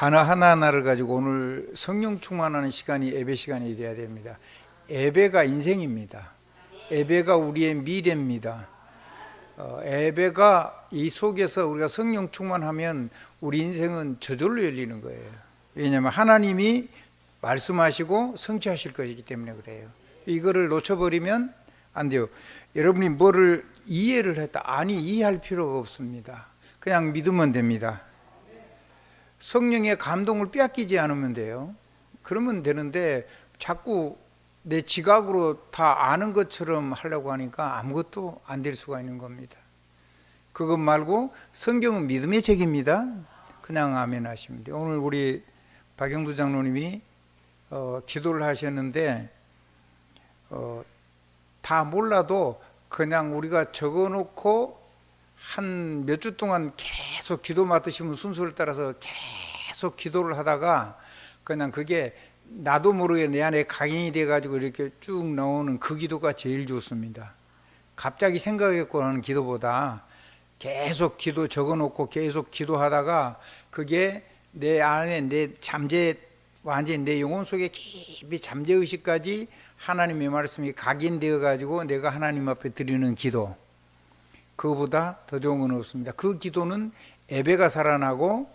단어 하나하나를 가지고 오늘 성령 충만하는 시간이 예배 시간이 되어야 됩니다. 예배가 인생입니다. 예배가 우리의 미래입니다. 예배가 이 속에서 우리가 성령 충만하면 우리 인생은 저절로 열리는 거예요. 왜냐하면 하나님이 말씀하시고 성취하실 것이기 때문에 그래요. 이거를 놓쳐버리면 안 돼요. 여러분이 뭐를 이해를 했다. 아니, 이해할 필요가 없습니다. 그냥 믿으면 됩니다. 성령의 감동을 빼앗기지 않으면 돼요. 그러면 되는데 자꾸 내 지각으로 다 아는 것처럼 하려고 하니까 아무것도 안 될 수가 있는 겁니다. 그것 말고 성경은 믿음의 책입니다. 그냥 아멘 하시면 돼요. 오늘 우리 박영두 장로님이 기도를 하셨는데 다 몰라도 그냥 우리가 적어놓고 한 몇 주 동안 계속 기도 맡으시면 순서를 따라서 계속 기도를 하다가 그냥 그게 나도 모르게 내 안에 각인이 돼가지고 이렇게 쭉 나오는 그 기도가 제일 좋습니다. 갑자기 생각했고 하는 기도보다 계속 기도 적어놓고 계속 기도하다가 그게 내 안에 내 완전히 내 영혼 속에 깊이 잠재의식까지 하나님의 말씀이 각인되어 가지고 내가 하나님 앞에 드리는 기도, 그거보다 더 좋은 건 없습니다. 그 기도는 예배가 살아나고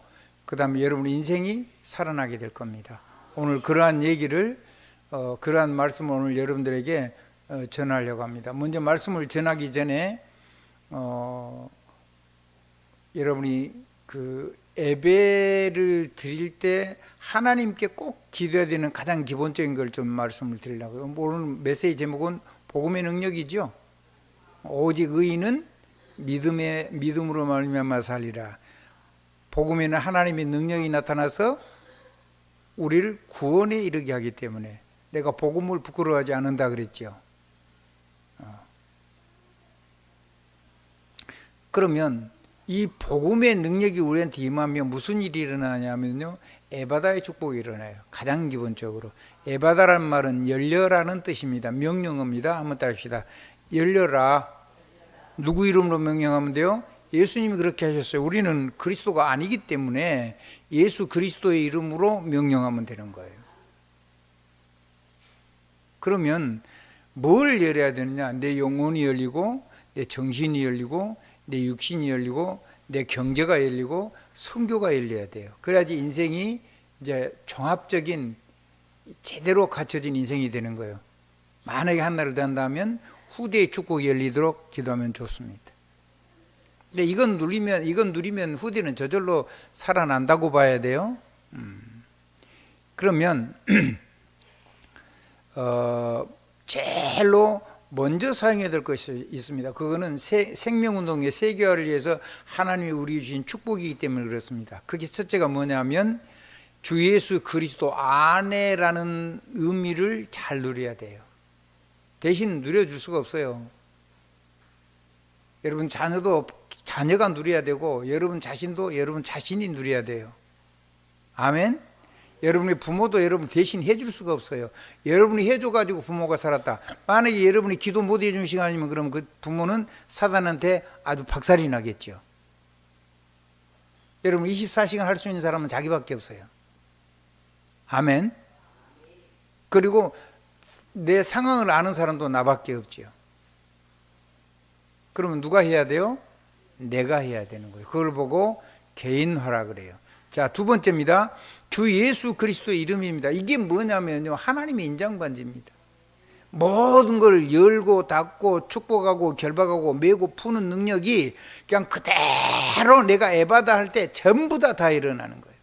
그 다음에 여러분 인생이 살아나게 될 겁니다. 오늘 그러한 얘기를 그러한 말씀을 오늘 여러분들에게 전하려고 합니다. 먼저 말씀을 전하기 전에 여러분이 그 예배를 드릴 때 하나님께 꼭 기도해야 되는 가장 기본적인 걸 좀 말씀을 드리려고요. 오늘 메시지 제목은 복음의 능력이죠. 오직 의인은 믿음으로 말미암아 살리라. 복음에는 하나님의 능력이 나타나서 우리를 구원에 이르게 하기 때문에 내가 복음을 부끄러워하지 않는다 그랬죠. 그러면 이 복음의 능력이 우리한테 임하면 무슨 일이 일어나냐면요, 에바다의 축복이 일어나요. 가장 기본적으로 에바다란 말은 열려라는 뜻입니다. 명령어입니다. 한번 따라합시다. 열려라. 누구 이름으로 명령하면 돼요? 예수님이 그렇게 하셨어요. 우리는 그리스도가 아니기 때문에 예수 그리스도의 이름으로 명령하면 되는 거예요. 그러면 뭘 열어야 되느냐? 내 영혼이 열리고 내 정신이 열리고 내 육신이 열리고 내 경제가 열리고 성교가 열려야 돼요. 그래야지 인생이 이제 종합적인 제대로 갖춰진 인생이 되는 거예요. 만약에 하나를 더 한다면 후대의 축복이 열리도록 기도하면 좋습니다. 근데 이건 누리면 후대는 저절로 살아난다고 봐야 돼요. 그러면 제일로 먼저 사용해야 될 것이 있습니다. 그거는 생명운동의 세계화를 위해서 하나님이 우리 주신 축복이기 때문에 그렇습니다. 그게 첫째가 뭐냐면 주 예수 그리스도 안에라는 의미를 잘 누려야 돼요. 대신 누려줄 수가 없어요. 여러분 자녀가 누려야 되고 여러분 자신도 여러분 자신이 누려야 돼요. 아멘. 여러분의 부모도 여러분 대신 해줄 수가 없어요. 여러분이 해줘가지고 부모가 살았다. 만약에 여러분이 기도 못 해준 시간이면 그럼 그 부모는 사단한테 아주 박살이 나겠죠. 여러분 24시간 할 수 있는 사람은 자기밖에 없어요. 아멘. 그리고 내 상황을 아는 사람도 나밖에 없죠. 그러면 누가 해야 돼요? 내가 해야 되는 거예요. 그걸 보고 개인화라 그래요. 자, 두 번째입니다. 주 예수 그리스도의 이름입니다. 이게 뭐냐면요, 하나님의 인장반지입니다. 모든 걸 열고 닫고 축복하고 결박하고 메고 푸는 능력이 그냥 그대로 내가 에바다 할 때 전부 다 일어나는 거예요.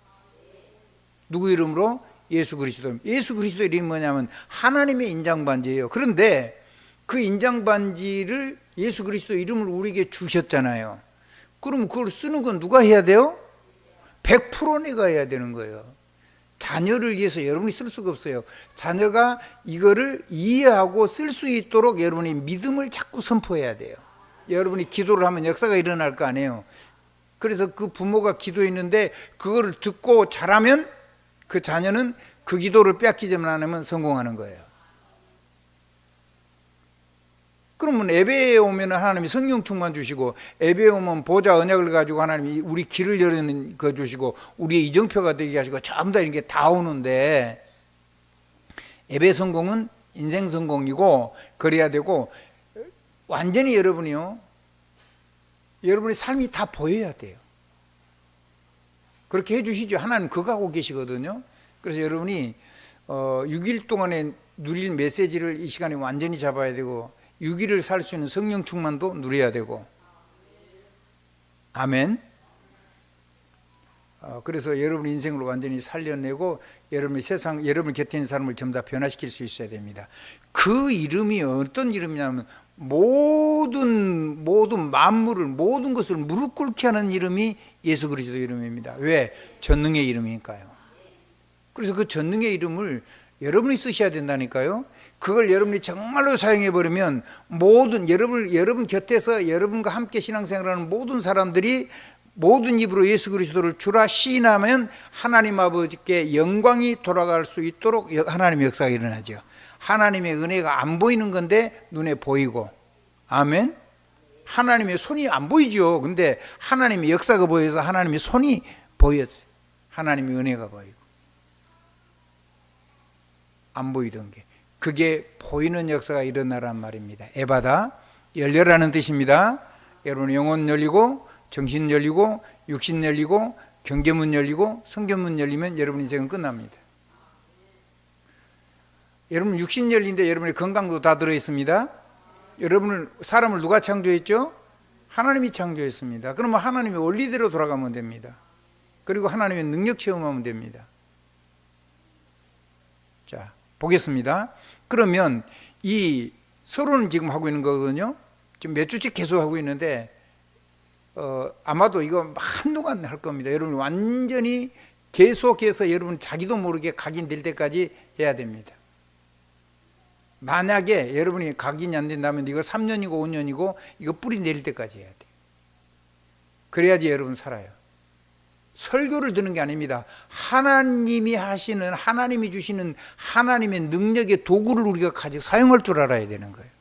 누구 이름으로? 예수 그리스도. 예수 그리스도의 이름이 뭐냐면 하나님의 인장반지예요. 그런데 그 인장반지를 예수 그리스도 이름을 우리에게 주셨잖아요. 그럼 그걸 쓰는 건 누가 해야 돼요? 100% 내가 해야 되는 거예요. 자녀를 위해서 여러분이 쓸 수가 없어요. 자녀가 이거를 이해하고 쓸 수 있도록 여러분이 믿음을 자꾸 선포해야 돼요. 여러분이 기도를 하면 역사가 일어날 거 아니에요. 그래서 그 부모가 기도했는데 그거를 듣고 잘하면 그 자녀는 그 기도를 빼앗기지만 않으면 성공하는 거예요. 그러면 예배에 오면 하나님이 성령 충만 주시고, 예배에 오면 보좌 언약을 가지고 하나님이 우리 길을 여는 거 주시고, 우리의 이정표가 되게 하시고, 전부 다 이런 게 다 오는데, 예배 성공은 인생 성공이고 그래야 되고, 완전히 여러분이요, 여러분의 삶이 다 보여야 돼요. 그렇게 해주시죠. 하나님 그거 하고 계시거든요. 그래서 여러분이 6일 동안에 누릴 메시지를 이 시간에 완전히 잡아야 되고, 6일을 살 수 있는 성령 충만도 누려야 되고. 아멘. 그래서 여러분 인생을 완전히 살려내고 여러분의 세상, 여러분 곁에 있는 사람을 전부 다 변화시킬 수 있어야 됩니다. 그 이름이 어떤 이름이냐면, 모든 만물을, 모든 것을 무릎 꿇게 하는 이름이 예수 그리스도 이름입니다. 왜? 전능의 이름이니까요. 그래서 그 전능의 이름을 여러분이 쓰셔야 된다니까요. 그걸 여러분이 정말로 사용해 버리면, 모든 여러분 곁에서 여러분과 함께 신앙생활하는 모든 사람들이 모든 입으로 예수 그리스도를 주라 시인하면 하나님 아버지께 영광이 돌아갈 수 있도록 하나님의 역사가 일어나죠. 하나님의 은혜가 안 보이는 건데 눈에 보이고. 아멘. 하나님의 손이 안 보이죠. 근데 하나님의 역사가 보여서 하나님의 손이 보였어요. 하나님의 은혜가 보이고. 안 보이던 게, 그게 보이는 역사가 일어나란 말입니다. 에바다, 열려라는 뜻입니다. 여러분 영혼 열리고, 정신 열리고, 육신 열리고, 경계문 열리고, 성경문 열리면 여러분 인생은 끝납니다. 여러분 육신 열린데 여러분의 건강도 다 들어있습니다. 여러분을, 사람을 누가 창조했죠? 하나님이 창조했습니다. 그러면 하나님의 원리대로 돌아가면 됩니다. 그리고 하나님의 능력 체험하면 됩니다. 자, 보겠습니다. 그러면 이 서론은 지금 하고 있는 거거든요. 지금 몇 주째 계속 하고 있는데, 아마도 이거 한동안 할 겁니다. 여러분 완전히 계속해서 여러분 자기도 모르게 각인될 때까지 해야 됩니다. 만약에 여러분이 각인이 안 된다면 이거 3년이고 5년이고 이거 뿌리 내릴 때까지 해야 돼요. 그래야지 여러분 살아요. 설교를 듣는 게 아닙니다. 하나님이 하시는, 하나님이 주시는 하나님의 능력의 도구를 우리가 가지고 사용할 줄 알아야 되는 거예요.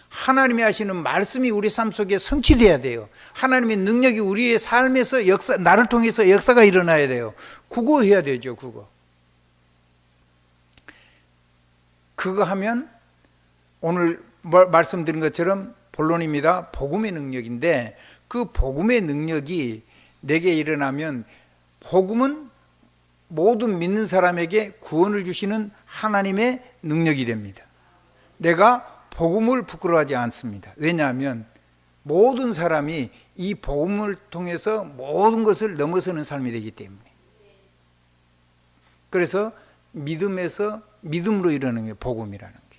하나님이 하시는 말씀이 우리 삶 속에 성취돼야 돼요. 하나님의 능력이 우리의 삶에서 나를 통해서 역사가 일어나야 돼요. 그거 해야 되죠. 그거 하면 오늘 말씀드린 것처럼 본론입니다. 복음의 능력인데, 그 복음의 능력이 내게 일어나면, 복음은 모든 믿는 사람에게 구원을 주시는 하나님의 능력이 됩니다. 내가 복음을 부끄러워하지 않습니다. 왜냐하면 모든 사람이 이 복음을 통해서 모든 것을 넘어서는 삶이 되기 때문에. 그래서 믿음에서 믿음으로 이르는 게 복음이라는 게.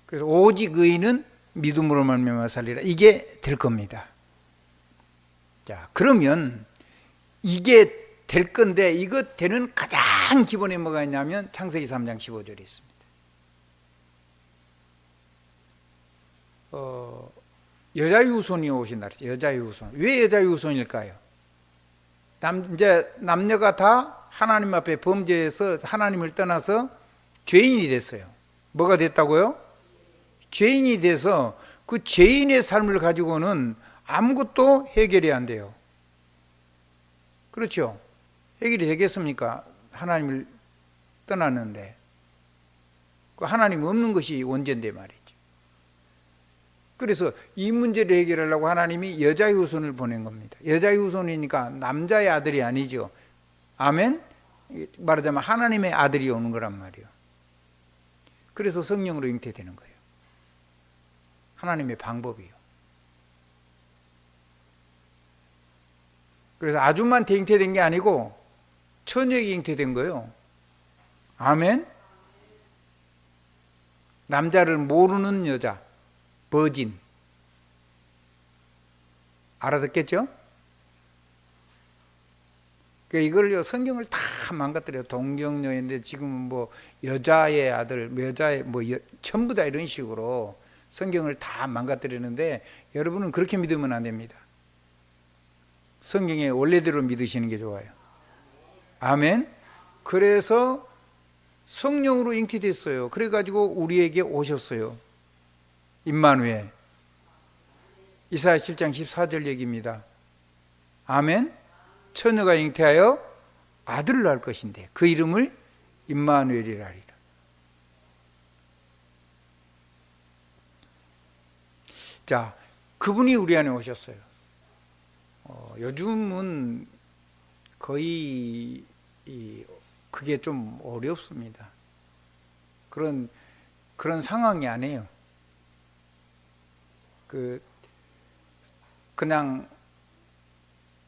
그래서 오직 의인은 믿음으로 말미암아 살리라, 이게 될 겁니다. 자, 그러면 이게 될 건데, 이것 되는 가장 기본에 뭐가 있냐면 창세기 3장 15절에 있습니다. 여자의 후손이 오신다 그랬죠. 여자의 후손. 왜 여자의 후손일까요? 이제 남녀가 다 하나님 앞에 범죄해서 하나님을 떠나서 죄인이 됐어요. 뭐가 됐다고요? 죄인이 돼서 그 죄인의 삶을 가지고는 아무것도 해결이 안 돼요. 그렇죠? 해결이 되겠습니까? 하나님을 떠났는데. 하나님 없는 것이 원죄인데 말이죠. 그래서 이 문제를 해결하려고 하나님이 여자의 후손을 보낸 겁니다. 여자의 후손이니까 남자의 아들이 아니죠. 아멘? 말하자면 하나님의 아들이 오는 거란 말이에요. 그래서 성령으로 잉태되는 거예요. 하나님의 방법이에요. 그래서 아줌마한테 잉태된 게 아니고 처녀에게 잉태된 거예요. 아멘? 남자를 모르는 여자, 버진. 알아듣겠죠? 이걸 성경을 다 망가뜨려요. 동정녀인데 지금은 뭐 여자의 아들, 여자의 전부 다 이런 식으로 성경을 다 망가뜨리는데, 여러분은 그렇게 믿으면 안 됩니다. 성경의 원래대로 믿으시는 게 좋아요. 아멘. 그래서 성령으로 잉태됐어요. 그래가지고 우리에게 오셨어요. 임마누엘. 이사야 7장 14절 얘기입니다. 아멘. 처녀가 잉태하여 아들을 낳을 것인데 그 이름을 임마누엘이라 하리라. 자, 그분이 우리 안에 오셨어요. 요즘은 거의 그게 좀 어렵습니다. 그런 상황이 아니에요. 그냥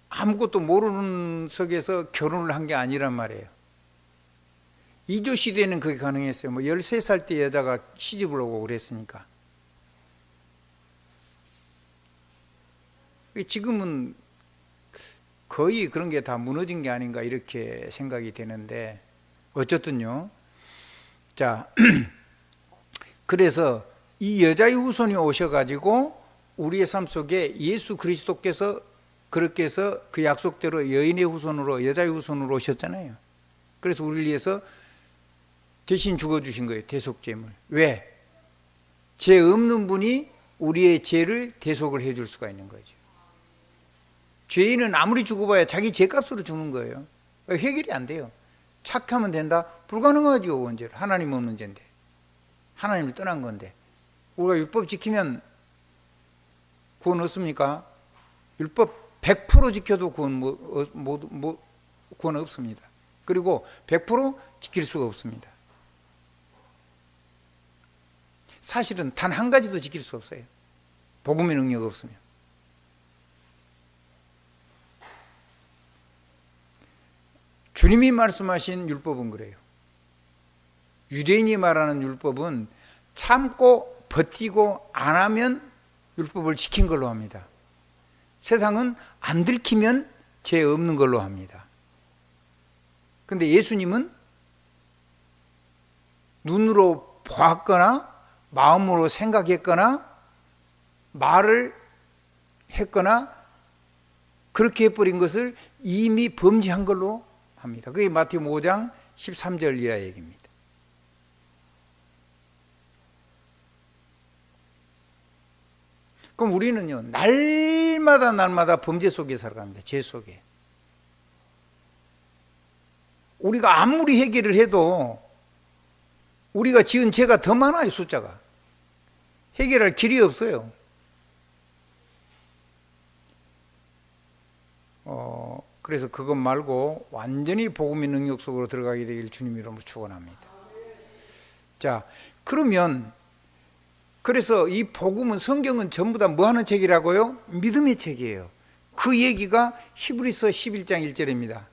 아무것도 모르는 속에서 결혼을 한 게 아니란 말이에요. 이조 시대는 그게 가능했어요. 13살 때 여자가 시집을 오고 그랬으니까. 지금은 거의 그런 게 다 무너진 게 아닌가 이렇게 생각이 되는데, 어쨌든요. 자, 그래서 이 여자의 후손이 오셔가지고 우리의 삶 속에 예수 그리스도께서 그렇게 해서 그 약속대로 여인의 후손으로, 여자의 후손으로 오셨잖아요. 그래서 우리를 위해서 대신 죽어주신 거예요. 대속죄물. 왜? 죄 없는 분이 우리의 죄를 대속을 해줄 수가 있는 거죠. 죄인은 아무리 죽어봐야 자기 죄값으로 죽는 거예요. 해결이 안 돼요. 착하면 된다? 불가능하죠. 원죄로. 하나님 없는 문제인데, 하나님을 떠난 건데. 우리가 율법 지키면 구원 얻습니까? 율법 100% 지켜도 구원 없습니다. 그리고 100% 지킬 수가 없습니다. 사실은 단 한 가지도 지킬 수 없어요. 복음의 능력 없으면. 주님이 말씀하신 율법은 그래요. 유대인이 말하는 율법은 참고 버티고 안 하면 율법을 지킨 걸로 합니다. 세상은 안 들키면 죄 없는 걸로 합니다. 근데 예수님은 눈으로 보았거나 마음으로 생각했거나 말을 했거나 그렇게 해버린 것을 이미 범죄한 걸로 합니다. 그게 마태복음 5장 13절 이하 얘기입니다. 그럼 우리는요, 날마다 범죄 속에 살아갑니다. 죄 속에. 우리가 아무리 해결을 해도 우리가 지은 죄가 더 많아요. 숫자가. 해결할 길이 없어요. 그래서 그것 말고 완전히 복음의 능력 속으로 들어가게 되길 주님 이름으로 축원합니다. 자, 그러면 그래서 이 복음은, 성경은 전부 다 뭐 하는 책이라고요? 믿음의 책이에요. 그 얘기가 히브리서 11장 1절입니다.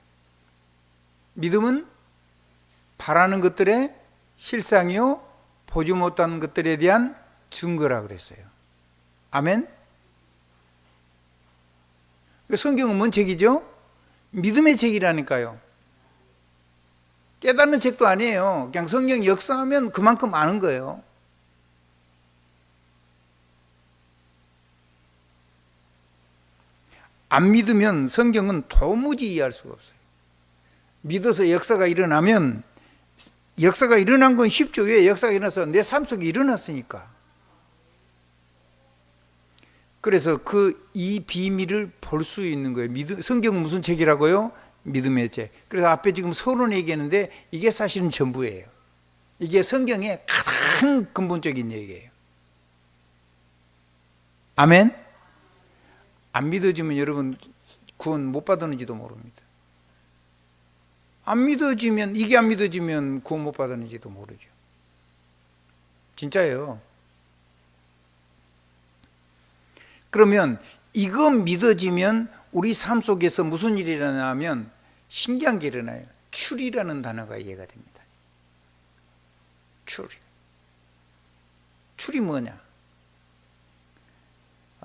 믿음은 바라는 것들의 실상이요 보지 못하는 것들에 대한 증거라 그랬어요. 아멘. 성경은 뭔 책이죠? 믿음의 책이라니까요. 깨닫는 책도 아니에요. 그냥 성경이 역사하면 그만큼 아는 거예요. 안 믿으면 성경은 도무지 이해할 수가 없어요. 믿어서 역사가 일어나면, 역사가 일어난 건 쉽죠. 왜? 역사가 일어나서 내 삶 속에 일어났으니까. 그래서 이 비밀을 볼 수 있는 거예요. 성경은 무슨 책이라고요? 믿음의 책. 그래서 앞에 지금 서론 얘기했는데 이게 사실은 전부예요. 이게 성경의 가장 근본적인 얘기예요. 아멘? 안 믿어지면 여러분 구원 못 받았는지도 모릅니다. 이게 안 믿어지면 구원 못 받았는지도 모르죠. 진짜예요. 그러면 이거 믿어지면 우리 삶 속에서 무슨 일이 일어나면 신기한 게 일어나요. 출이라는 단어가 이해가 됩니다. 출이 뭐냐?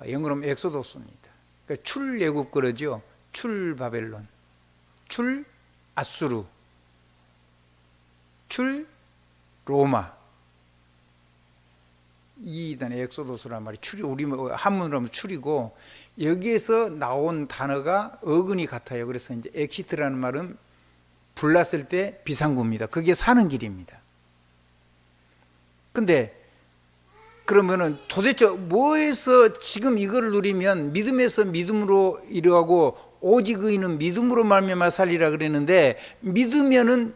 영어로 엑소도스입니다. 그러니까 출애굽 그러죠. 출 바벨론, 출 아수르, 출 로마. 이 단어 엑소도스란 말이 출이, 우리 한문으로 하면 출이고, 여기에서 나온 단어가 어근이 같아요. 그래서 이제 엑시트라는 말은 불났을 때 비상구입니다. 그게 사는 길입니다. 근데 그러면은 도대체 뭐에서 지금 이걸 누리면 믿음에서 믿음으로 이루하고 오직 의인은 믿음으로 말미암아 살리라 그랬는데, 믿으면은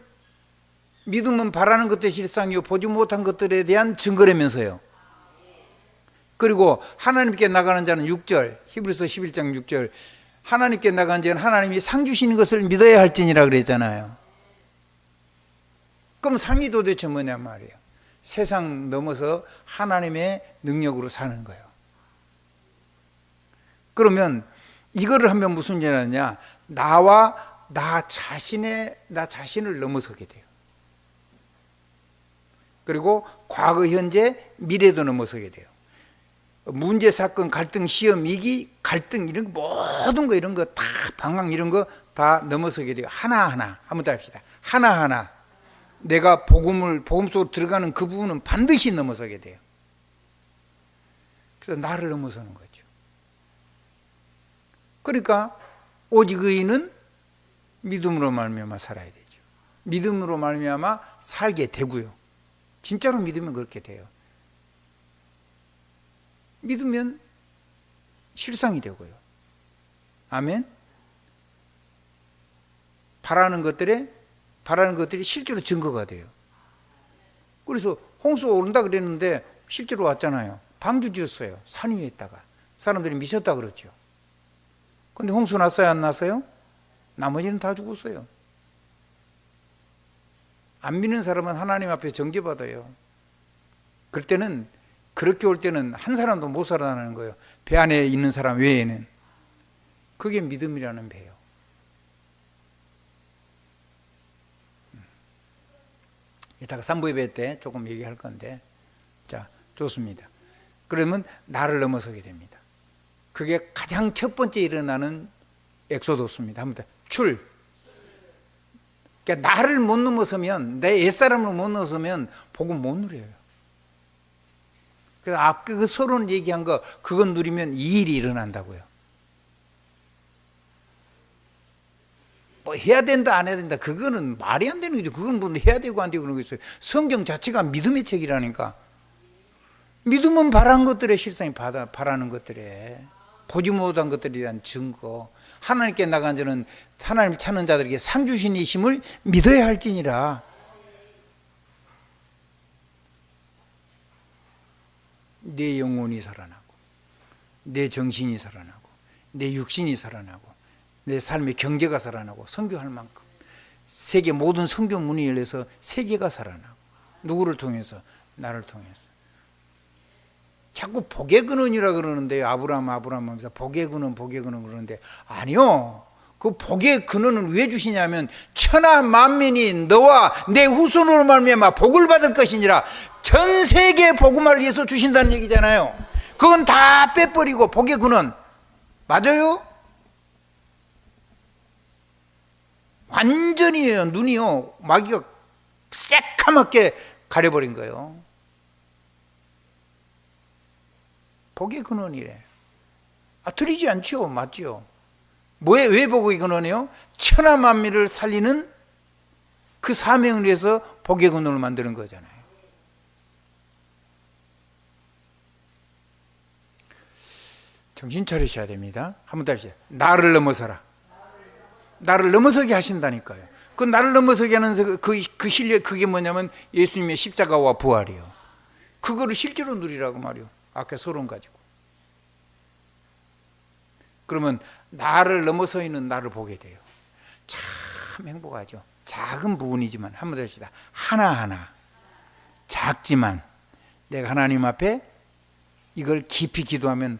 믿음은 바라는 것들의 실상이요 보지 못한 것들에 대한 증거라면서요. 그리고 하나님께 나가는 자는 6절, 히브리서 11장 6절, 하나님께 나간 자는 하나님이 상 주시는 것을 믿어야 할지니라 그랬잖아요. 그럼 상이 도대체 뭐냐 말이에요. 세상 넘어서 하나님의 능력으로 사는 거예요. 그러면 이거를 하면 무슨 일이 나냐, 나 자신을 넘어서게 돼요. 그리고 과거, 현재, 미래도 넘어서게 돼요. 문제, 사건, 갈등, 시험, 위기, 갈등, 이런 모든 거, 이런 거 다, 방황, 이런 거 다 넘어서게 돼요. 하나하나. 한번 더 합시다. 하나하나. 내가 복음 속으로 들어가는 그 부분은 반드시 넘어서게 돼요. 그래서 나를 넘어서는 거죠. 그러니까 오직 의인은 믿음으로 말미암아 살아야 되죠. 믿음으로 말미암아 살게 되고요. 진짜로 믿으면 그렇게 돼요. 믿으면 실상이 되고요. 아멘. 바라는 것들이 실제로 증거가 돼요. 그래서 홍수가 오른다 그랬는데 실제로 왔잖아요. 방주 지었어요. 산 위에 있다가. 사람들이 미쳤다 그랬죠. 근데 홍수 났어요, 안 났어요? 나머지는 다 죽었어요. 안 믿는 사람은 하나님 앞에 정죄받아요. 그렇게 올 때는 한 사람도 못 살아나는 거예요. 배 안에 있는 사람 외에는. 그게 믿음이라는 배예요. 이따가 3부 예배 때 조금 얘기할 건데, 자, 좋습니다. 그러면 나를 넘어서게 됩니다. 그게 가장 첫 번째 일어나는 엑소도스입니다. 한번 더. 그러니까 나를 못 넘어서면, 내 옛사람을 못 넘어서면 복음 못 누려요. 그래서 아까 그 서론 얘기한 거, 그건 누리면 이 일이 일어난다고요. 뭐 해야 된다 안 해야 된다, 그거는 말이 안 되는 거죠. 그건 뭐 해야 되고 안 되고 그런 거 있어요. 성경 자체가 믿음의 책이라니까. 믿음은 바라는 것들의 실상이 바라는 것들에, 보지 못한 것들에 대한 증거. 하나님께 나간 자는 하나님을 찾는 자들에게 상 주신 이심을 믿어야 할지니라. 내 영혼이 살아나고, 내 정신이 살아나고, 내 육신이 살아나고, 내 삶의 경제가 살아나고, 선교할 만큼 세계 모든 선교 문이 열려서 세계가 살아나고. 누구를 통해서? 나를 통해서. 자꾸 복의 근원이라 그러는데, 아브라함 하면서 복의 근원 그러는데, 아니요. 그 복의 근원은 왜 주시냐면, 천하 만민이 너와 내 후손으로 말미암아 복을 받을 것이니라. 전 세계 복음을 위해서 주신다는 얘기잖아요. 그건 다 빼버리고 복의 근원. 맞아요? 완전히요, 눈이요, 마귀가 새까맣게 가려버린 거예요. 복의 근원이래. 틀리지 않죠? 맞죠? 왜 복의 근원이요? 천하 만민을 살리는 그 사명을 위해서 복의 근원을 만드는 거잖아요. 정신 차리셔야 됩니다. 한번 더 합시다. 나를 넘어서라. 나를 넘어서게 하신다니까요. 그 나를 넘어서게 하는 그 실력, 그게 뭐냐면 예수님의 십자가와 부활이요. 그거를 실제로 누리라고 말이요. 아까 서론 가지고. 그러면 나를 넘어서 있는 나를 보게 돼요. 참 행복하죠. 작은 부분이지만 한번 더 합시다. 하나하나 작지만 내가 하나님 앞에 이걸 깊이 기도하면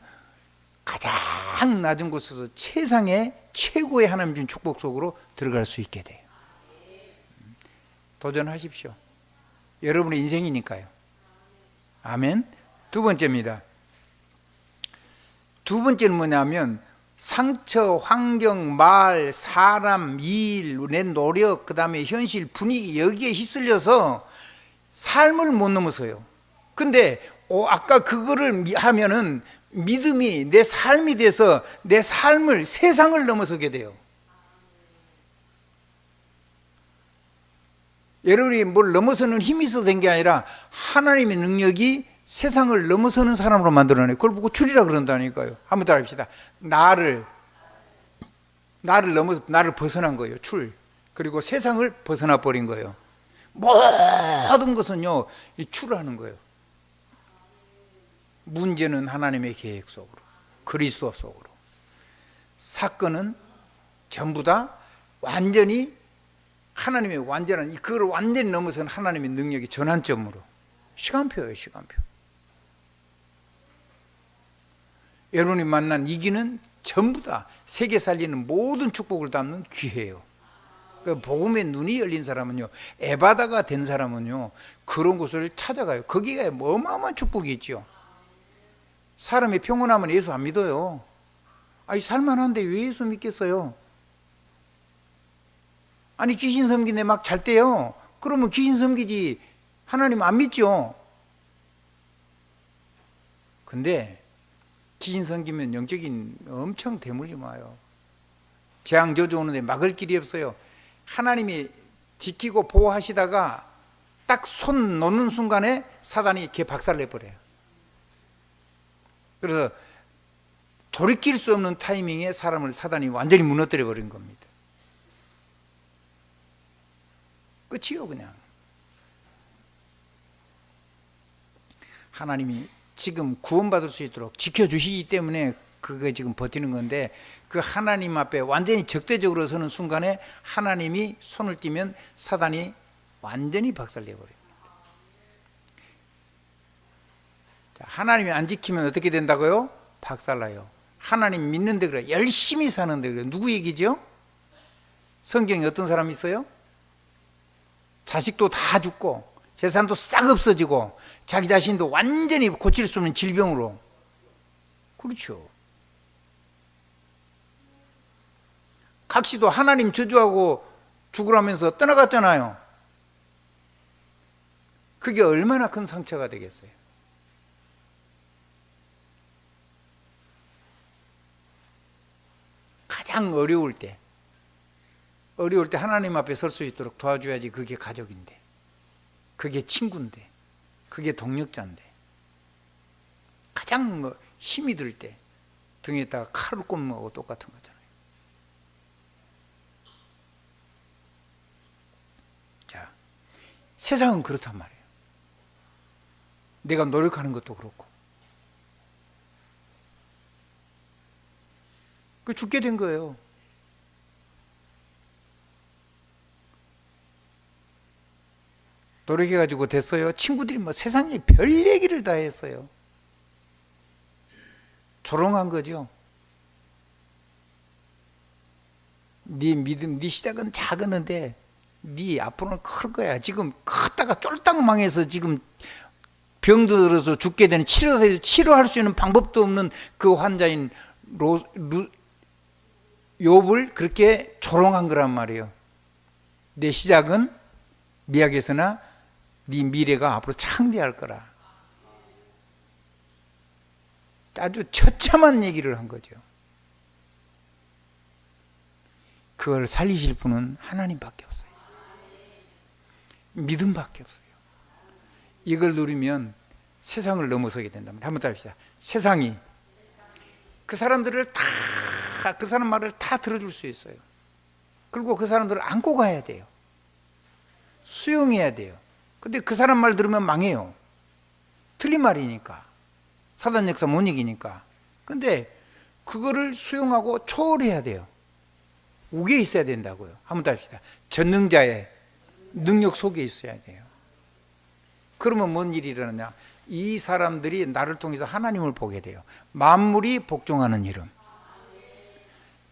가장 낮은 곳에서 세상의 최고의 하나님 준 축복 속으로 들어갈 수 있게 돼요. 도전하십시오. 여러분의 인생이니까요. 아멘. 두 번째입니다. 두 번째는 뭐냐면, 상처, 환경, 말, 사람, 일, 내 노력, 그 다음에 현실, 분위기, 여기에 휩쓸려서 삶을 못 넘어서요. 근데 아까 그거를 하면은 믿음이 내 삶이 돼서 내 삶을, 세상을 넘어서게 돼요. 여러분이 뭘 넘어서는 힘이 있어서 된 게 아니라 하나님의 능력이 세상을 넘어서는 사람으로 만들어내. 그걸 보고 줄이라 그런다니까요. 한번 따라 합시다. 나를 넘어서, 나를 벗어난 거예요. 출. 그리고 세상을 벗어나 버린 거예요. 모든 것은요, 이 출하는 거예요. 문제는 하나님의 계획 속으로, 그리스도 속으로. 사건은 전부 다 완전히 하나님의 완전한, 그걸 완전히 넘어선 하나님의 능력의 전환점으로. 시간표예요, 시간표. 여러분이 만난 이 기는 전부 다 세계 살리는 모든 축복을 담는 기회예요. 그 복음의 눈이 열린 사람은요, 에바다가 된 사람은요, 그런 곳을 찾아가요. 거기가 어마어마한 축복이 있죠. 사람이 평온하면 예수 안 믿어요. 아니, 살만한데 왜 예수 믿겠어요? 아니, 귀신 섬기네 막 잘 때요. 그러면 귀신 섬기지 하나님 안 믿죠. 근데 귀신 섬기면 영적인 엄청 대물림 와요. 재앙 저주 오는데 막을 길이 없어요. 하나님이 지키고 보호하시다가 딱 손 놓는 순간에 사단이 걔 박살내버려요. 그래서 돌이킬 수 없는 타이밍에 사람을 사단이 완전히 무너뜨려 버린 겁니다. 끝이요, 그냥. 하나님이 지금 구원받을 수 있도록 지켜주시기 때문에 그게 지금 버티는 건데, 그 하나님 앞에 완전히 적대적으로 서는 순간에 하나님이 손을 띄면 사단이 완전히 박살내버립니다. 자, 하나님이 안 지키면 어떻게 된다고요? 박살나요. 하나님 믿는데 그래, 열심히 사는데 그래. 누구 얘기죠? 성경에 어떤 사람이 있어요? 자식도 다 죽고 재산도 싹 없어지고 자기 자신도 완전히 고칠 수 없는 질병으로. 그렇죠. 각시도 하나님 저주하고 죽으라면서 떠나갔잖아요. 그게 얼마나 큰 상처가 되겠어요. 가장 어려울 때 하나님 앞에 설 수 있도록 도와줘야지. 그게 가족인데, 그게 친구인데, 그게 동력자인데, 가장 힘이 들 때 등에다가 칼을 꼽는 거하고 똑같은 거잖아요. 자, 세상은 그렇단 말이에요. 내가 노력하는 것도 그렇고. 그 죽게 된 거예요. 노력해가지고 됐어요. 친구들이 뭐 세상에 별 얘기를 다 했어요. 조롱한 거죠. 네 믿음, 네 시작은 작았는데 네 앞으로는 클 거야. 지금 컸다가 쫄딱 망해서 지금 병들어서 죽게 되는, 치료할 수 있는 방법도 없는 그 환자인 욥을 그렇게 조롱한 거란 말이에요. 내 시작은 미약에서나 네 미래가 앞으로 창대할 거라. 아주 처참한 얘기를 한 거죠. 그걸 살리실 분은 하나님밖에 없어요. 믿음밖에 없어요. 이걸 누리면 세상을 넘어서게 된답니다. 한번 따라합시다. 세상이 그 사람들을 다, 그 사람 말을 다 들어줄 수 있어요. 그리고 그 사람들을 안고 가야 돼요. 수용해야 돼요. 근데 그 사람 말 들으면 망해요. 틀린 말이니까. 사단 역사 못 이기니까. 근데 그거를 수용하고 초월해야 돼요. 우기에 있어야 된다고요. 한번 더 합시다. 전능자의 능력 속에 있어야 돼요. 그러면 뭔 일이 일어나냐? 이 사람들이 나를 통해서 하나님을 보게 돼요. 만물이 복종하는 이름.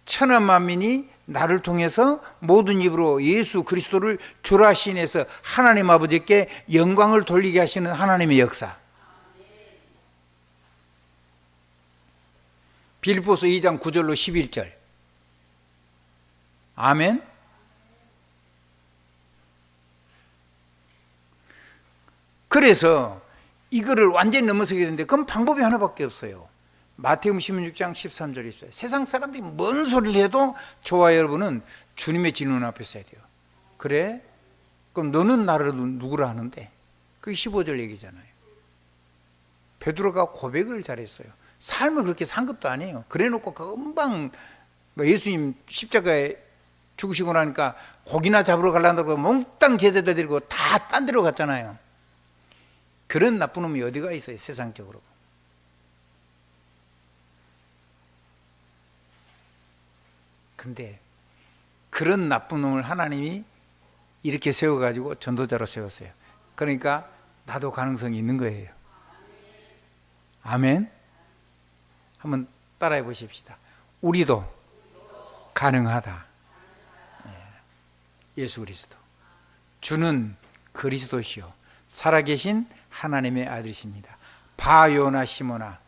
천하 만민이 나를 통해서 모든 입으로 예수 그리스도를 주라 시인해서 하나님 아버지께 영광을 돌리게 하시는 하나님의 역사. 빌립보서 2장 9절로 11절. 아멘. 그래서 이거를 완전히 넘어서게 되는데 그건 방법이 하나밖에 없어요. 마태복음 16장 13절에 있어요. 세상 사람들이 뭔 소리를 해도 저와 여러분은 주님의 진노 앞에 서야 돼요. 그래? 그럼 너는 나를 누구라 하는데? 그게 15절 얘기잖아요. 베드로가 고백을 잘했어요. 삶을 그렇게 산 것도 아니에요. 그래놓고 금방 예수님 십자가에 죽으시고 나니까 고기나 잡으러 가려고 몽땅 제자들 데리고 다 딴 데로 갔잖아요. 그런 나쁜 놈이 어디가 있어요, 세상적으로. 근데 그런 나쁜 놈을 하나님이 이렇게 세워가지고 전도자로 세웠어요. 그러니까 나도 가능성이 있는 거예요. 아멘. 한번 따라해 보십시다. 우리도 가능하다. 예수 그리스도, 주는 그리스도시요 살아계신 하나님의 아들이십니다. 바요나 시모나,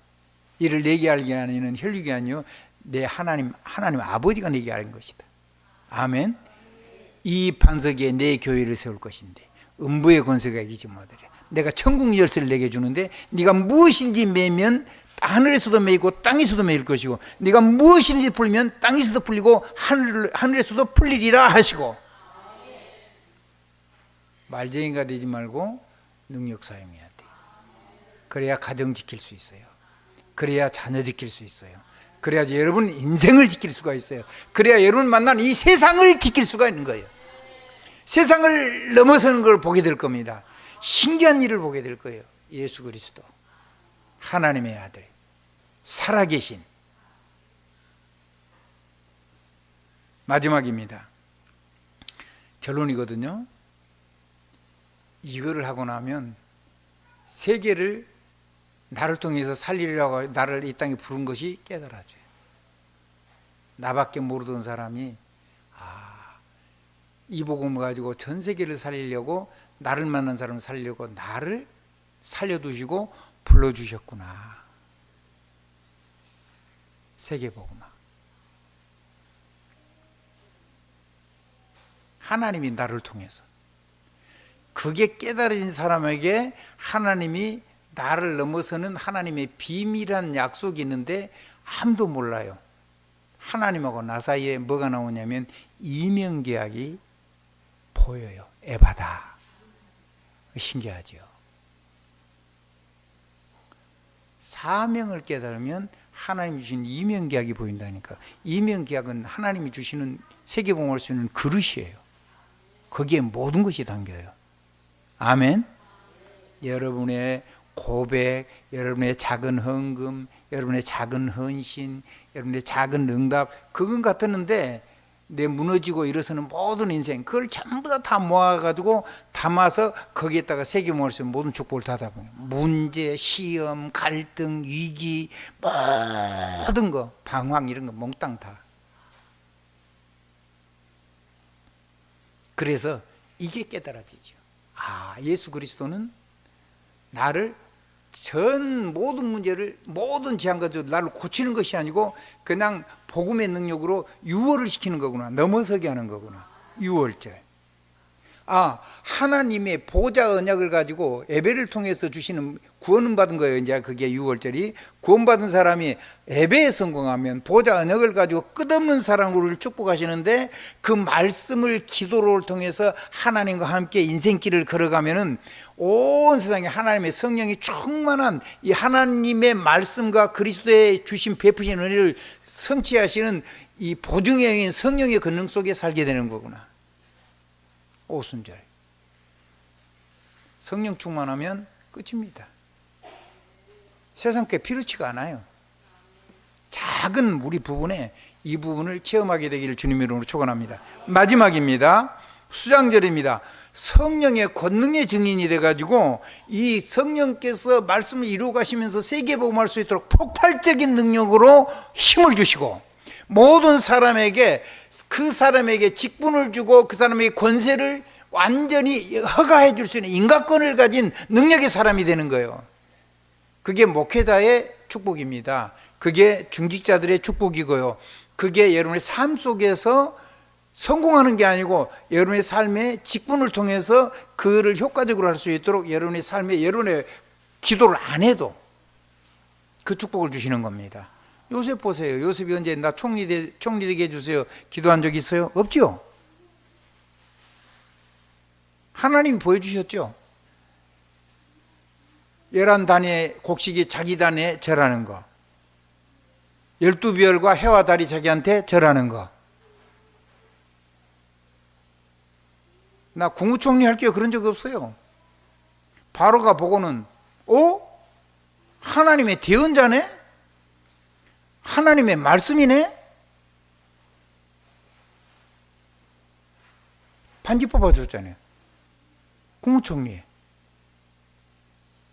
이를 내게 알게 하는 혈육이 아니요 내 하나님 아버지가 내게 알 것이다. 아멘. 이 반석 위에 내 교회를 세울 것인데 음부의 권세가 이기지 못하리라. 내가 천국 열쇠를 내게 주는데 네가 무엇인지 매면 하늘에서도 매이고 땅에서도 매일 것이고 네가 무엇인지 풀면 땅에서도 풀리고 하늘에서도 풀리리라 하시고. 말쟁이가 되지 말고 능력 사용해야 돼. 그래야 가정 지킬 수 있어요. 그래야 자녀 지킬 수 있어요. 그래야지 여러분 인생을 지킬 수가 있어요. 그래야 여러분 만난 이 세상을 지킬 수가 있는 거예요. 세상을 넘어서는 걸 보게 될 겁니다. 신기한 일을 보게 될 거예요. 예수 그리스도, 하나님의 아들, 살아계신. 마지막입니다. 결론이거든요. 이거를 하고 나면 세계를 나를 통해서 살리려고 나를 이 땅에 부른 것이 깨달아져요. 나밖에 모르던 사람이 이 복음을 가지고 전 세계를 살리려고, 나를 만난 사람을 살리려고 나를 살려두시고 불러주셨구나. 세계복음화. 하나님이 나를 통해서. 그게 깨달은 사람에게 하나님이 나를 넘어서는 하나님의 비밀한 약속이 있는데 아무도 몰라요. 하나님하고 나 사이에 뭐가 나오냐면 이명계약이 보여요. 에바다. 신기하죠. 사명을 깨달으면 하나님이 주신 이명계약이 보인다니까. 이명계약은 하나님이 주시는 세계복음을 할 수 있는 그릇이에요. 거기에 모든 것이 담겨요. 아멘. 여러분의 고백, 여러분의 작은 헌금, 여러분의 작은 헌신, 여러분의 작은 응답, 그건 같았는데 내 무너지고 일어서는 모든 인생, 그걸 전부 다 모아가지고 담아서 거기에다가 세계복음을 할 수 있는 모든 축복을 다 담아요. 문제, 시험, 갈등, 위기, 모든 거, 방황 이런 거 몽땅 다. 그래서 이게 깨달아지죠. 예수 그리스도는 나를 전 모든 문제를, 모든 재앙 가지고 나를 고치는 것이 아니고 그냥 복음의 능력으로 유월을 시키는 거구나. 넘어서게 하는 거구나. 유월절. 하나님의 보좌 언약을 가지고 예배를 통해서 주시는 구원은 받은 거예요. 이제 그게 유월절이. 구원받은 사람이 예배에 성공하면 보좌 언약을 가지고 끝없는 사랑으로 축복하시는데, 그 말씀을 기도를 통해서 하나님과 함께 인생길을 걸어가면은 온 세상에 하나님의 성령이 충만한 이 하나님의 말씀과 그리스도의 주신 베푸신 은혜를 성취하시는 이 보증의 영인 성령의 권능 속에 살게 되는 거구나. 오순절. 성령 충만하면 끝입니다. 세상 게 필요치가 않아요. 작은 우리 부분에 이 부분을 체험하게 되기를 주님의 이름으로 축원합니다. 마지막입니다. 수장절입니다. 성령의 권능의 증인이 돼가지고 이 성령께서 말씀을 이루어 가시면서 세계복음할 수 있도록 폭발적인 능력으로 힘을 주시고, 모든 사람에게 그 사람에게 직분을 주고 그 사람에게 권세를 완전히 허가해 줄 수 있는 인格권을 가진 능력의 사람이 되는 거예요. 그게 목회자의 축복입니다. 그게 중직자들의 축복이고요. 그게 여러분의 삶 속에서 성공하는 게 아니고 여러분의 삶의 직분을 통해서 그를 효과적으로 할 수 있도록 여러분의 삶에 여러분의 기도를 안 해도 그 축복을 주시는 겁니다. 요셉 보세요. 요셉이 언제 나 총리 되게 해주세요 기도한 적 있어요? 없죠. 하나님이 보여주셨죠. 11단의 곡식이 자기 단에 절하는 거, 12별과 해와 달이 자기한테 절하는 거. 나 국무총리 할게요 그런 적 없어요. 바로가 보고는 하나님의 대언자네? 하나님의 말씀이네? 반지 뽑아줬잖아요. 국무총리.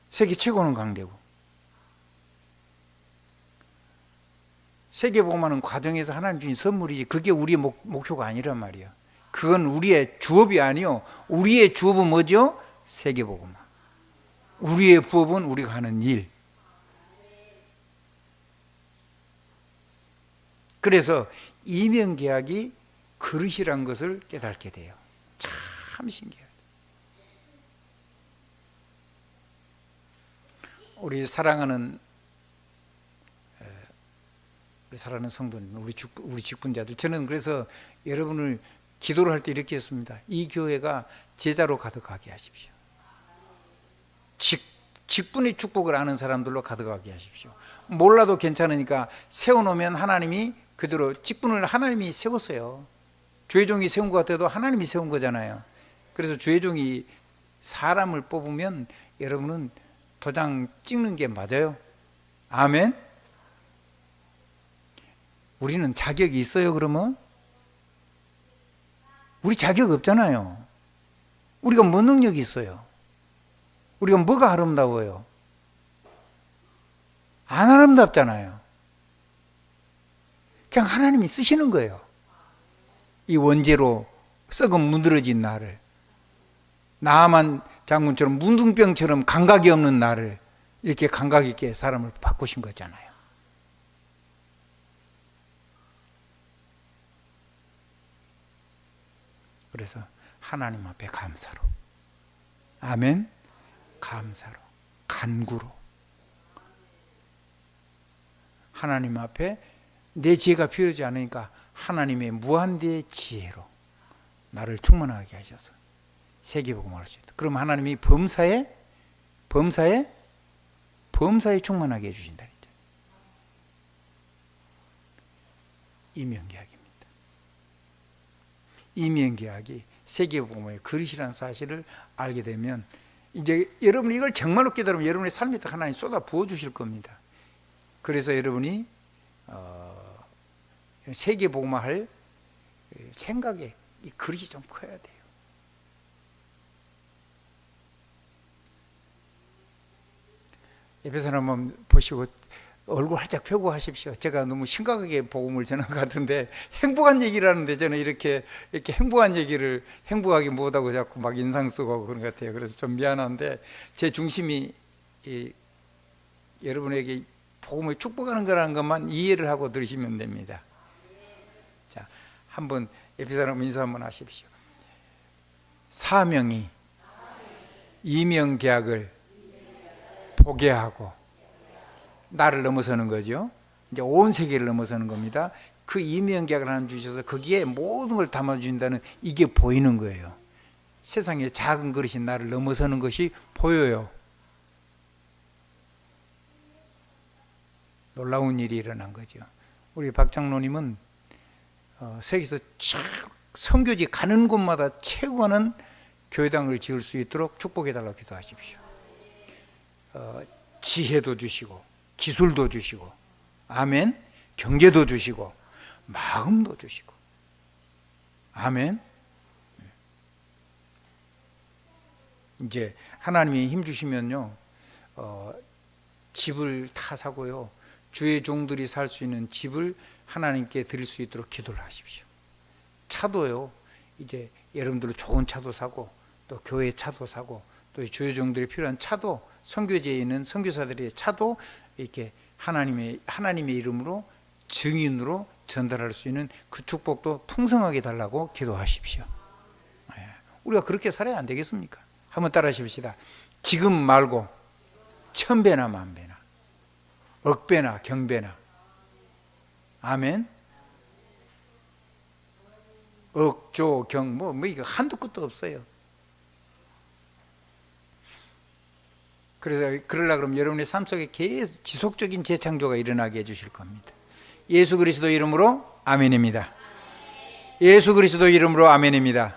세계 최고는 강대국. 세계복음하는 과정에서 하나님 주신 선물이지 그게 우리의 목표가 아니란 말이야. 그건 우리의 주업이 아니요. 우리의 주업은 뭐죠? 세계복음. 우리의 부업은 우리가 하는 일. 그래서 이명계약이 그릇이란 것을 깨닫게 돼요. 참 신기해요. 우리 사랑하는 성도님, 우리 직분자들, 저는 그래서 여러분을 기도를 할 때 이렇게 했습니다. 이 교회가 제자로 가득하게 하십시오. 직분의 축복을 아는 사람들로 가득하게 하십시오. 몰라도 괜찮으니까 세워놓으면 하나님이 그대로 직분을 하나님이 세웠어요. 주의종이 세운 것 같아도 하나님이 세운 거잖아요. 그래서 주의종이 사람을 뽑으면 여러분은 도장 찍는 게 맞아요. 아멘. 우리는 자격이 있어요 그러면? 우리 자격 없잖아요. 우리가 뭐 능력이 있어요? 우리가 뭐가 아름다워요? 안 아름답잖아요. 그냥 하나님이 쓰시는 거예요. 이 원재로 썩은 문드러진 나를, 나아만 장군처럼 문둥병처럼 감각이 없는 나를 이렇게 감각 있게 사람을 바꾸신 거잖아요. 그래서 하나님 앞에 감사로, 아멘, 감사로, 간구로 하나님 앞에 내 지혜가 필요하지 않으니까 하나님의 무한대의 지혜로 나를 충만하게 하셔서 세계복음을 할 수 있다. 그럼 하나님이 범사에 충만하게 해주신다. 이명계약입니다. 이명계약이 세계복음의 그릇이라는 사실을 알게 되면 이제 여러분이 이걸 정말로 깨달으면 여러분의 삶에 하나님 쏟아 부어주실 겁니다. 그래서 여러분이 세계복음화할 생각에 이 그릇이 좀 커야 돼요. 옆에서 한번 보시고 얼굴 활짝 펴고 하십시오. 제가 너무 심각하게 복음을 전한 것 같은데 행복한 얘기를 하는데 저는 이렇게 행복한 얘기를 행복하게 못하고 자꾸 막 인상 쓰고 하고 그런 것 같아요. 그래서 좀 미안한데 제 중심이 여러분에게 복음을 축복하는 거라는 것만 이해를 하고 들으시면 됩니다. 자, 한번 에피소드 인사 한번 하십시오. 사명이 이명계약을 포기하고 나를 넘어서는 거죠. 이제 온 세계를 넘어서는 겁니다. 그 이명계약을 하나 주셔서 거기에 모든 걸 담아주신다는 이게 보이는 거예요. 세상에 작은 그릇이 나를 넘어서는 것이 보여요. 놀라운 일이 일어난 거죠. 우리 박 장로님은 세계에서 선교지 가는 곳마다 최고하는 교회당을 지을 수 있도록 축복해달라고 기도하십시오. 지혜도 주시고 기술도 주시고 아멘, 경제도 주시고 마음도 주시고 아멘. 이제 하나님이 힘 주시면요 집을 다 사고요 주의 종들이 살 수 있는 집을 하나님께 드릴 수 있도록 기도를 하십시오. 차도요 이제 여러분들 좋은 차도 사고 또 교회 차도 사고 또 주의 종들이 필요한 차도 선교지에 있는 선교사들의 차도 이렇게 하나님의 이름으로 증인으로 전달할 수 있는 그 축복도 풍성하게 달라고 기도하십시오. 우리가 그렇게 살아야 안 되겠습니까? 한번 따라 하십시다. 지금 말고 1000배나 만배나 억배나 경배나 아멘. 억조 경 뭐 이거 한도 끝도 없어요. 그래서 그러려 그러면 여러분의 삶 속에 계속 지속적인 재창조가 일어나게 해주실 겁니다. 예수 그리스도 이름으로 아멘입니다. 예수 그리스도 이름으로 아멘입니다.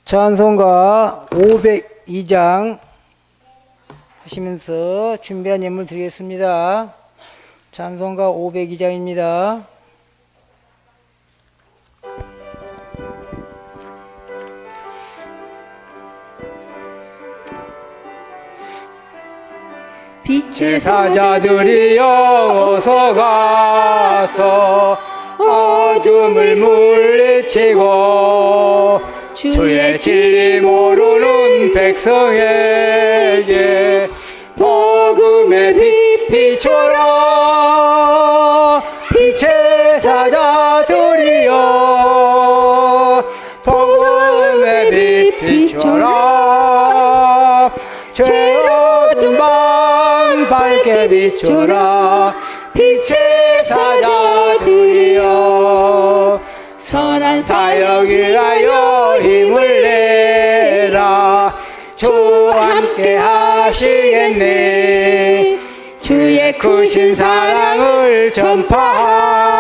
찬송가 502장 하시면서 준비한 예물 드리겠습니다. 찬송가 502장입니다. 빛의 사자들이여 어서 가서 어둠을 물리치고 주의 진리 모르는 백성에게 복음의 빛 비춰라. 빛의 사자들이여 복음의 빛 비춰라. 죄 어두운 밤 밝게 비춰라. 빛의 사자들이여 선한 사역 위하여 힘을 내라. 주와 함께 하시겠네. 주의 크신 사랑을 전파하며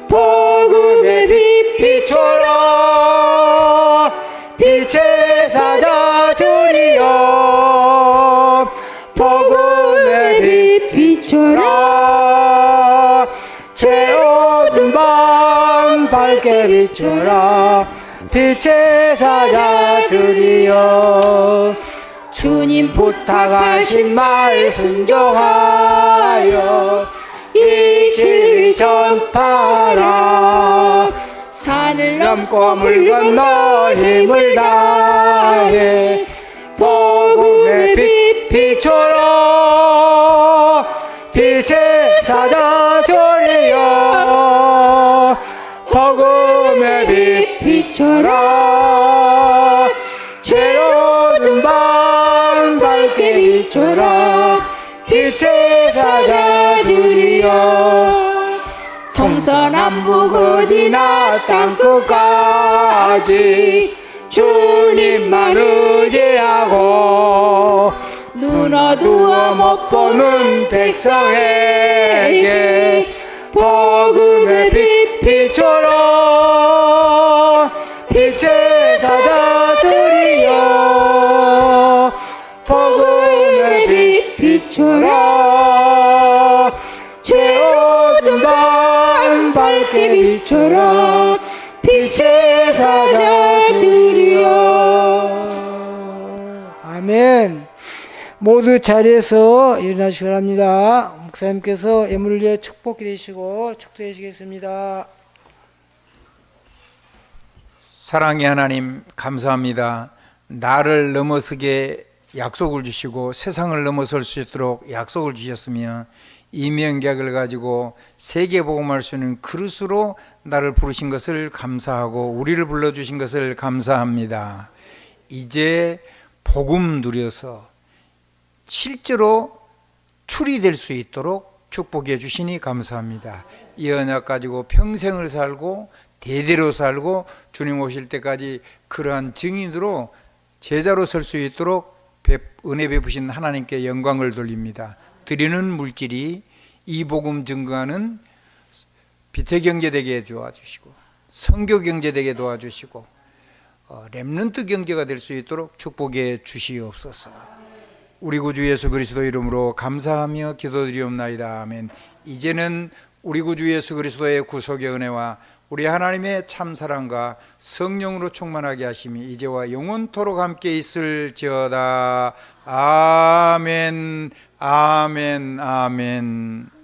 복음의 빛 비춰라. 빛의 사자들이여 복음의 빛 비춰라. 죄 어두운 밤 밝게 비춰라. 빛의 사자들이여 주님 부탁하신 말 순종하여 이 진리 전파하라. 산을 넘고 물 건너 힘을 다해 복음의 빛 비춰라. 빛의 사자들이여 복음의 빛 비춰라. 죄 어두운 밤 밝게 비춰라. 빛의 사자들이여 동서남북 어디나 땅끝까지 주님만 의지하고 눈 어두워 못 보는 백성에게 복음의 빛 비춰라. 빛의 사자들이여 복음의 빛 비춰라. 죄 어두운 밤 밝게 비춰라. 빛의 사자들이여. 아멘. 모두 자리에서 일어나시기 바랍니다. 목사님께서 예물을 위해 축복 기도하시고 축도해 주시겠습니다. 사랑의 하나님 감사합니다. 나를 넘어서게 약속을 주시고 세상을 넘어설 수 있도록 약속을 주셨으며 이명객을 가지고 세계 복음할 수 있는 그릇으로 나를 부르신 것을 감사하고 우리를 불러주신 것을 감사합니다. 이제 복음 누려서 실제로 출이될 수 있도록 축복해 주시니 감사합니다. 이 언약 가지고 평생을 살고 대대로 살고 주님 오실 때까지 그러한 증인으로 제자로 설 수 있도록 은혜 베푸신 하나님께 영광을 돌립니다. 드리는 물질이 이 복음 증거하는 비태경제 되게 도와주시고 선교 경제 되게 도와주시고 렘넌트 경제가 될 수 있도록 축복해 주시옵소서. 우리 구주 예수 그리스도 이름으로 감사하며 기도드리옵나이다. 아멘. 이제는 우리 구주 예수 그리스도의 구속의 은혜와 우리 하나님의 참사랑과 성령으로 충만하게 하심이 이제와 영원토록 함께 있을지어다. 아멘. 아멘. 아멘.